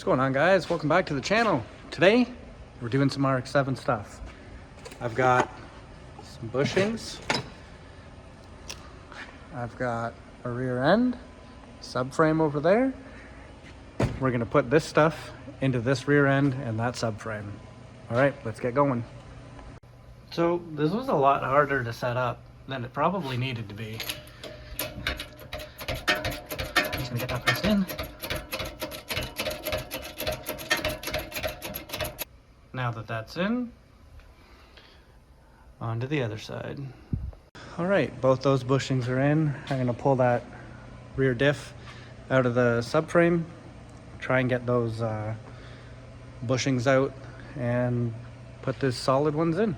What's going on, guys? Welcome back to the channel. Today we're doing some RX-7 stuff. I've got some bushings, I've got a rear end subframe over there. We're gonna put this stuff into this rear end and that subframe. All right, let's get going. So this was a lot harder to set up than it probably needed to be. Just gonna get that pressed in. Now that that's in, on to the other side. All right, both those bushings are in. I'm gonna pull that rear diff out of the subframe, try and get those bushings out and put the solid ones in.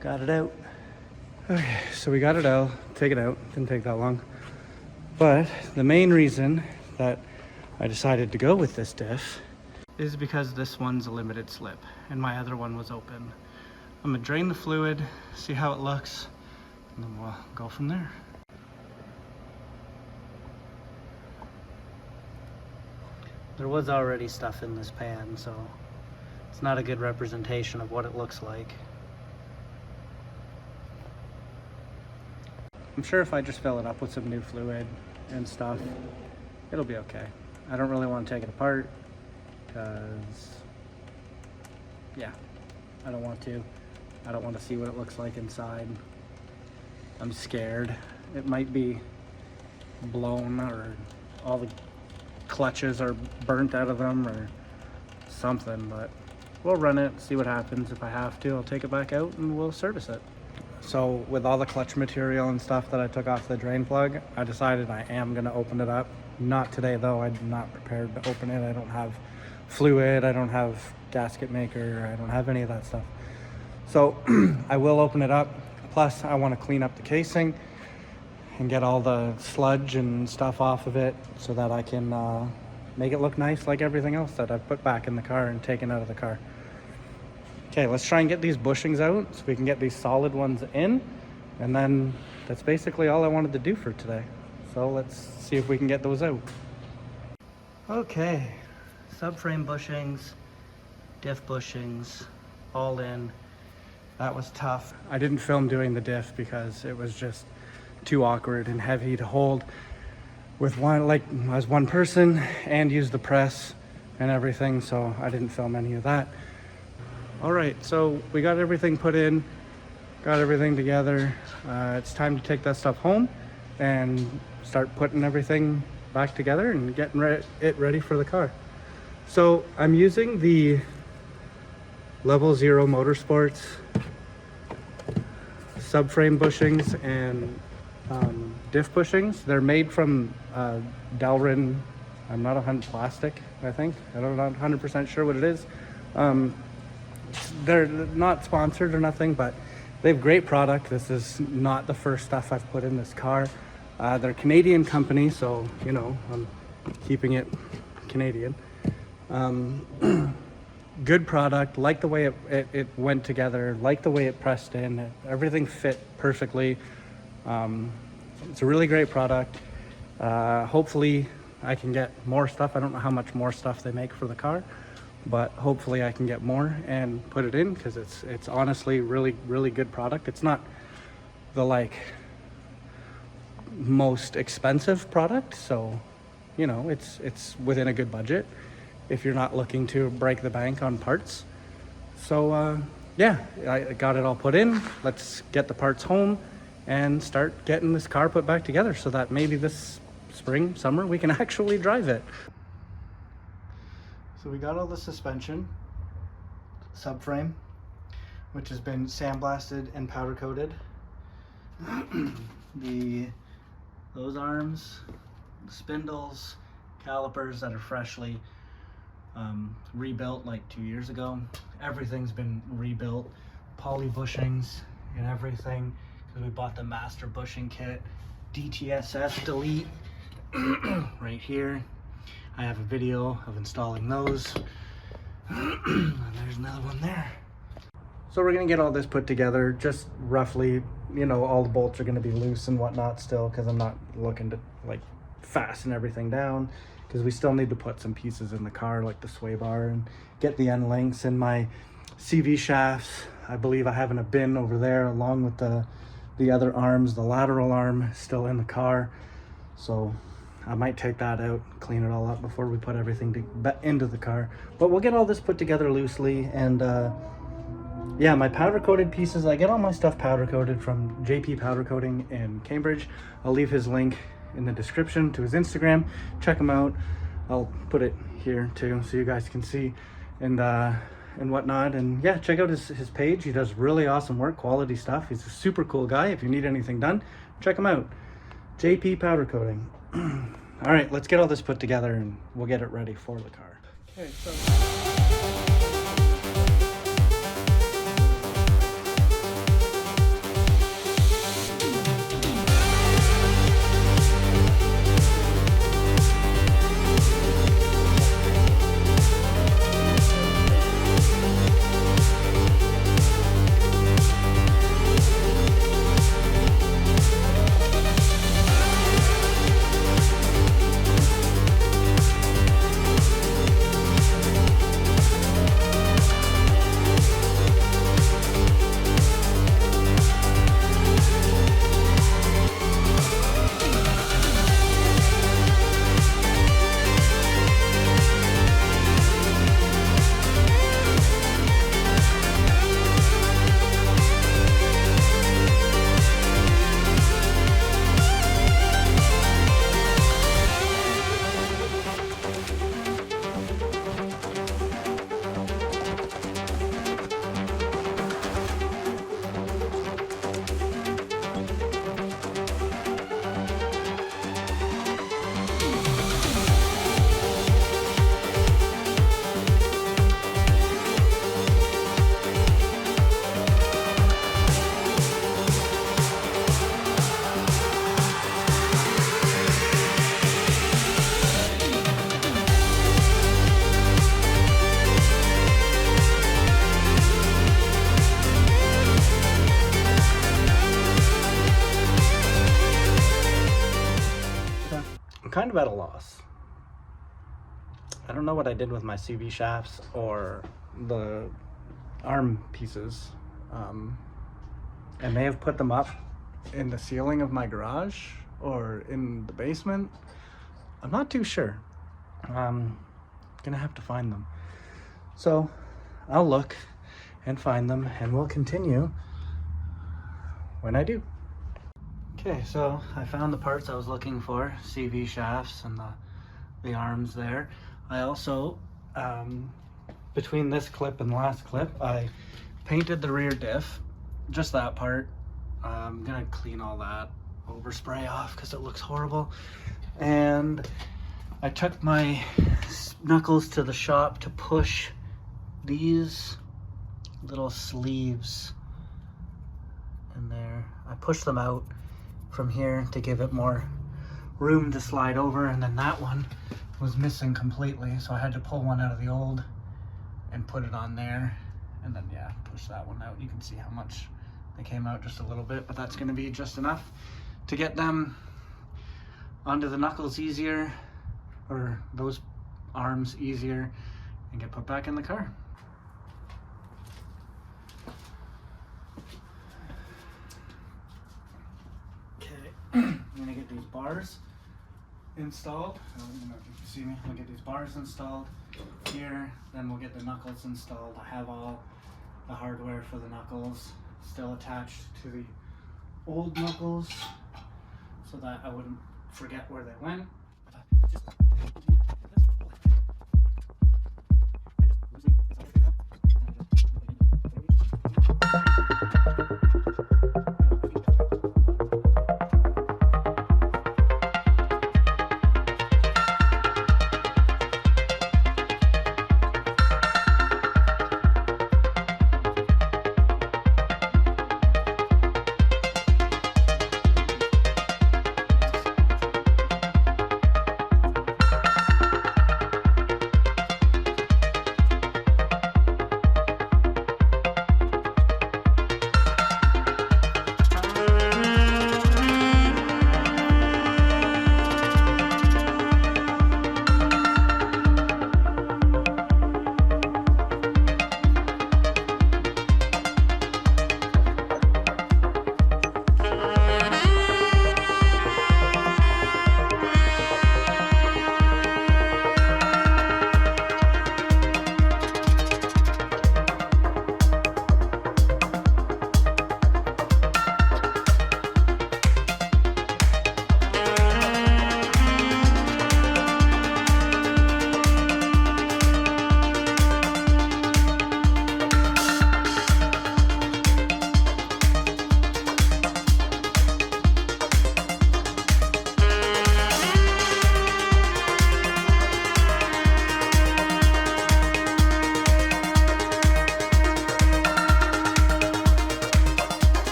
Got it out. Okay, so we got it out, take it out, didn't take that long. But the main reason that I decided to go with this diff is because this one's a limited slip and my other one was open. I'm gonna drain the fluid, see how it looks, and then we'll go from there. There was already stuff in this pan, so it's not a good representation of what it looks like. I'm sure if I just fill it up with some new fluid and stuff, it'll be okay. I don't really want to take it apart because, yeah, I don't want to. I don't want to see what it looks like inside. I'm scared. It might be blown or all the clutches are burnt out of them or something, but we'll run it, see what happens. If I have to, I'll take it back out and we'll service it. So with all the clutch material and stuff that I took off the drain plug, I decided I am going to open it up. Not today though, I'm not prepared to open it. I don't have fluid, I don't have gasket maker, I don't have any of that stuff. So I will open it up. Plus I want to clean up the casing and get all the sludge and stuff off of it so that I can make it look nice like everything else that I've put back in the car and taken out of the car. Okay, let's try and get these bushings out so we can get these solid ones in, and then that's basically all I wanted to do for today. So let's see if we can get those out. Okay, subframe bushings, diff bushings, all in. That was tough. I didn't film doing the diff because it was just too awkward and heavy to hold with one, like as one person, and use the press and everything, so I didn't film any of that. All right, so we got everything put in, got everything together. It's time to take that stuff home and start putting everything back together and getting it ready for the car. So I'm using the Level Zero Motorsports subframe bushings and diff bushings. They're made from Delrin. I'm not 100% plastic, I think. I'm not 100% sure what it is. They're not sponsored or nothing, but they have great product. This is not the first stuff I've put in this car. They're a Canadian company, so you know I'm keeping it Canadian. Good product, like the way it went together, like the way it pressed in. Everything fit perfectly. It's a really great product. Hopefully I can get more stuff. I don't know how much more stuff they make for the car, but hopefully I can get more and put it in, because it's honestly really good product. It's not the like most expensive product, so you know, it's within a good budget if you're not looking to break the bank on parts. So yeah, I got it all put in. Let's get the parts home and start getting this car put back together so that maybe this spring, summer, we can actually drive it. So we got all the suspension, subframe, which has been sandblasted and powder coated. Those arms, the spindles, calipers that are freshly rebuilt like 2 years ago. Everything's been rebuilt, poly bushings and everything, because we bought the master bushing kit. DTSS delete right here. I have a video of installing those. And there's another one there. So we're gonna get all this put together, just roughly, you know, all the bolts are gonna be loose and whatnot still, because I'm not looking to like fasten everything down, because we still need to put some pieces in the car, like the sway bar, and get the end links and my CV shafts. I believe I have in a bin over there, along with the other arms. The lateral arm is still in the car, so I might take that out, clean it all up before we put everything into the car. But we'll get all this put together loosely. And yeah, my powder coated pieces, I get all my stuff powder coated from JP Powder Coating in Cambridge. I'll leave his link in the description to his Instagram. Check him out. I'll put it here too, so you guys can see and whatnot. And yeah, check out his page. He does really awesome work, quality stuff. He's a super cool guy. If you need anything done, check him out. JP Powder Coating. All right, let's get all this put together and we'll get it ready for the car. Okay, so kind of at a loss. I don't know what I did with my CV shafts or the arm pieces. I may have put them up in the ceiling of my garage or in the basement. I'm not too sure. I'm gonna have to find them. So I'll look and find them, and we'll continue when I do. Okay, so I found the parts I was looking for, CV shafts and the arms there. I also, between this clip and the last clip, I painted the rear diff, just that part. I'm gonna clean all that overspray off because it looks horrible. And I took my knuckles to the shop to push these little sleeves in there. I pushed them out from here to give it more room to slide over, and then that one was missing completely, so I had to pull one out of the old and put it on there, and then yeah, push that one out. You can see how much they came out, just a little bit, but that's going to be just enough to get them onto the knuckles easier, or those arms easier, and get put back in the car. Okay, I'm gonna get these bars installed. I don't know if you can see me. I'll get these bars installed here, then we'll get the knuckles installed. I have all the hardware for the knuckles still attached to the old knuckles so that I wouldn't forget where they went.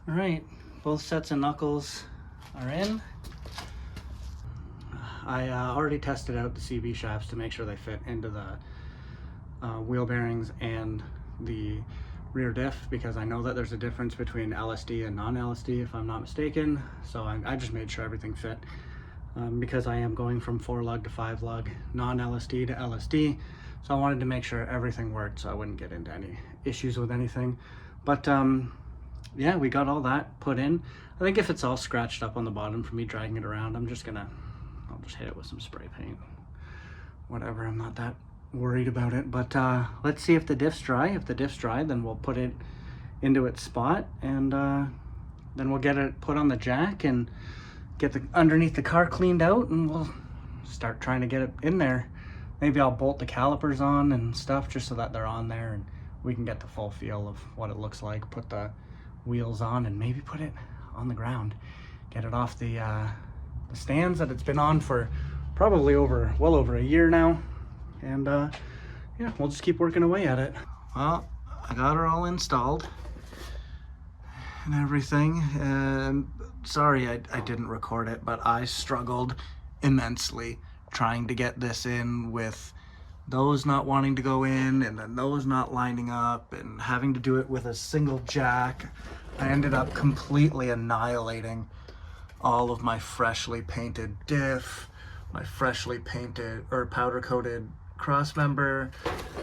All right, both sets of knuckles are in. I already tested out the CV shafts to make sure they fit into the wheel bearings and the rear diff, because I know that there's a difference between LSD and non-LSD if I'm not mistaken. So I just made sure everything fit because I am going from 4-lug to 5-lug non-LSD to LSD. So I wanted to make sure everything worked so I wouldn't get into any issues with anything. But yeah, we got all that put in. I think if it's all scratched up on the bottom from me dragging it around, I'll just hit it with some spray paint. Whatever, I'm not that worried about it. But let's see if the diff's dry. If the diff's dry, then we'll put it into its spot, and then we'll get it put on the jack and get the underneath the car cleaned out, and we'll start trying to get it in there. Maybe I'll bolt the calipers on and stuff just so that they're on there and we can get the full feel of what it looks like. Put the wheels on and maybe put it on the ground. Get it off the stands that it's been on for probably well over a year now. And yeah, we'll just keep working away at it. Well, I got her all installed and everything. And sorry I didn't record it, but I struggled immensely trying to get this in, with those not wanting to go in and then those not lining up, and having to do it with a single jack. I ended up completely annihilating all of my freshly painted diff. My freshly painted or powder coated cross member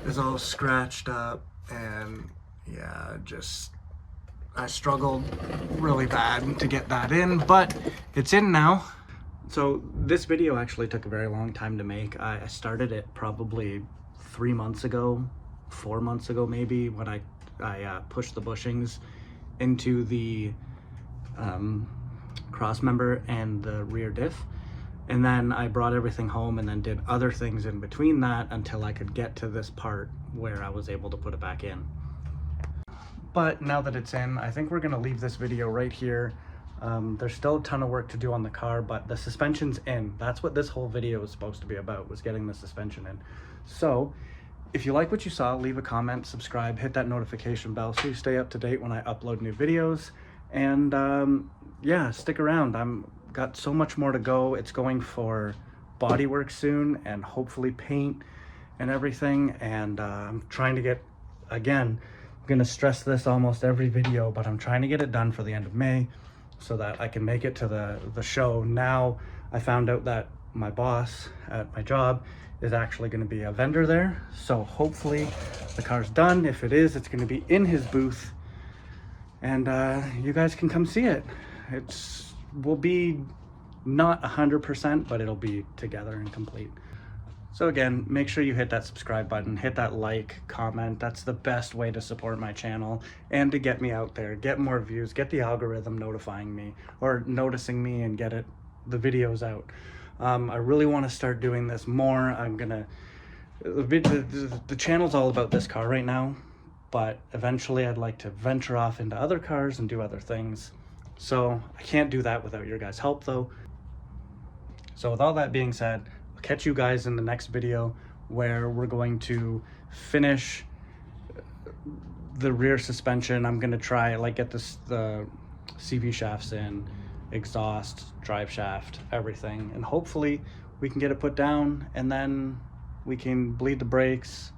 is all scratched up, and yeah, I struggled really bad to get that in, but it's in now. So this video actually took a very long time to make. I started it probably 3 months ago, 4 months ago maybe, when I pushed the bushings into the cross member and the rear diff. And then I brought everything home and then did other things in between that until I could get to this part where I was able to put it back in. But now that it's in, I think we're gonna leave this video right here. There's still a ton of work to do on the car, but the suspension's in. That's what this whole video was supposed to be about, was getting the suspension in. So If you like what you saw, leave a comment, subscribe, hit that notification bell so you stay up to date when I upload new videos. And yeah, stick around. I'm got so much more to go. It's going for bodywork soon and hopefully paint and everything. And I'm trying to get, again, I'm gonna stress this almost every video, but I'm trying to get it done for the end of May so that I can make it to the show. Now I found out that my boss at my job is actually going to be a vendor there, so hopefully the car's done. If it is, it's going to be in his booth, and you guys can come see it. It's will be not 100%, but it'll be together and complete. So again, make sure you hit that subscribe button, hit that like, comment. That's the best way to support my channel and to get me out there, get more views, get the algorithm notifying me or noticing me and get the videos out. I really want to start doing this more. I'm gonna, the channel's all about this car right now, but eventually I'd like to venture off into other cars and do other things. So I can't do that without your guys' help though. So with all that being said, I'll catch you guys in the next video where we're going to finish the rear suspension. I'm gonna try get the CV shafts in, exhaust, drive shaft, everything, and hopefully we can get it put down and then we can bleed the brakes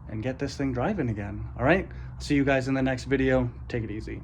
and get this thing driving again. All right, see you guys in the next video. Take it easy.